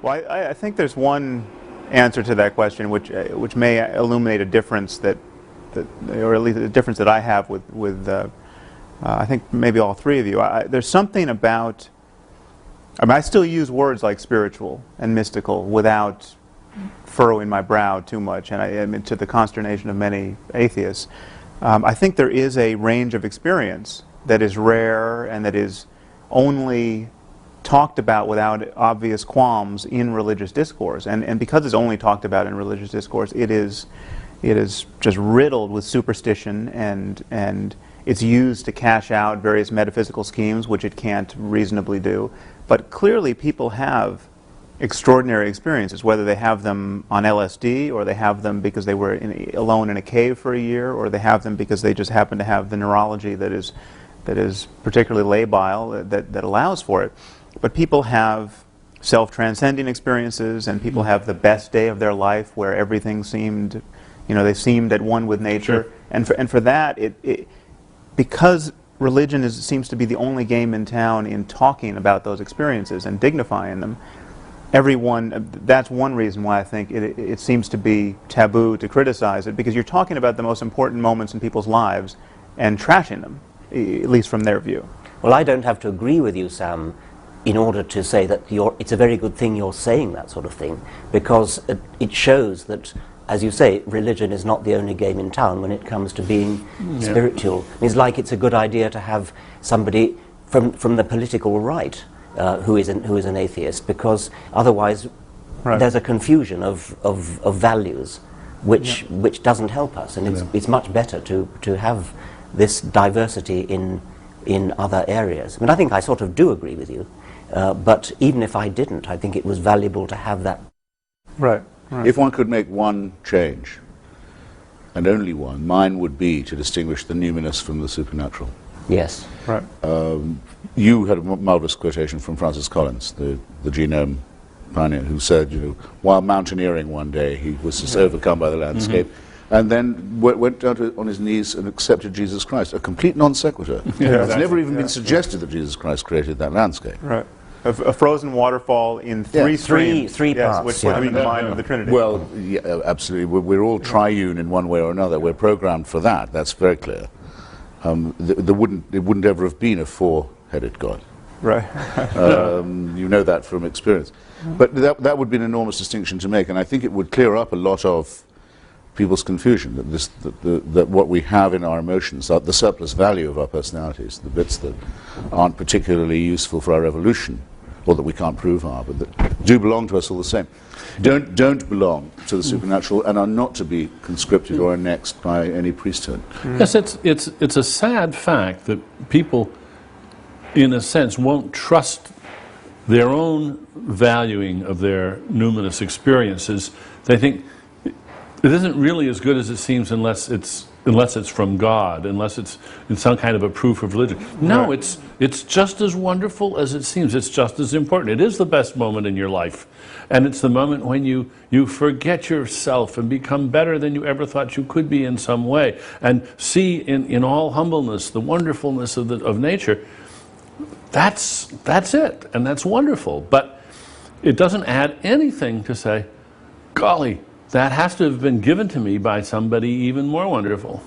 Well, I think there's one answer to that question which may illuminate a difference or at least a difference that I have with I think maybe all three of you. There's something about, I mean, I still use words like spiritual and mystical without furrowing my brow too much, and I mean, to the consternation of many atheists. I think there is a range of experience that is rare and that is only talked about without obvious qualms in religious discourse, and because it's only talked about in religious discourse, it is just riddled with superstition, and it's used to cash out various metaphysical schemes which it can't reasonably do. But clearly people have extraordinary experiences, whether they have them on LSD, or they have them because they were alone in a cave for a year, or they have them because they just happen to have the neurology that is particularly labile that allows for it. But people have self-transcending experiences, and people have the best day of their life where everything seemed, they seemed at one with nature. Sure. And for that, because religion seems to be the only game in town in talking about those experiences and dignifying them, that's one reason why I think it seems to be taboo to criticize it, because you're talking about the most important moments in people's lives and trashing them, at least from their view. Well, I don't have to agree with you, Sam, in order to say that it's a very good thing you're saying that sort of thing, because it shows that, as you say, religion is not the only game in town when it comes to being spiritual. It's like it's a good idea to have somebody from the political right who is an atheist, because otherwise there's a confusion of values which doesn't help us, and it's much better to have this diversity in other areas. I mean, I think I sort of do agree with you, but even if I didn't, I think it was valuable to have that. Right. If one could make one change, and only one, mine would be to distinguish the numinous from the supernatural. Yes. Right. You had a marvelous quotation from Francis Collins, the genome pioneer, who said, while mountaineering one day, he was just overcome by the landscape, and then went down on his knees and accepted Jesus Christ. A complete non sequitur. It's never even been suggested that Jesus Christ created that landscape. Right. A frozen waterfall in three streams. Three parts. Which would be the mind of the Trinity. Well, yeah, absolutely. We're all triune in one way or another. We're programmed for that. That's very clear. It wouldn't ever have been a four-headed God. Right. You know that from experience. But that would be an enormous distinction to make, and I think it would clear up a lot of people's confusion that what we have in our emotions, the surplus value of our personalities, the bits that aren't particularly useful for our evolution, or that we can't prove are, but that do belong to us all the same, don't belong to the supernatural and are not to be conscripted or annexed by any priesthood. Yes, it's a sad fact that people, in a sense, won't trust their own valuing of their numinous experiences. They think it isn't really as good as it seems unless it's from God, unless it's some kind of a proof of religion. No, it's just as wonderful as it seems. It's just as important. It is the best moment in your life. And it's the moment when you forget yourself and become better than you ever thought you could be in some way, and see in all humbleness the wonderfulness of nature. That's it, and that's wonderful. But it doesn't add anything to say, golly, that has to have been given to me by somebody even more wonderful.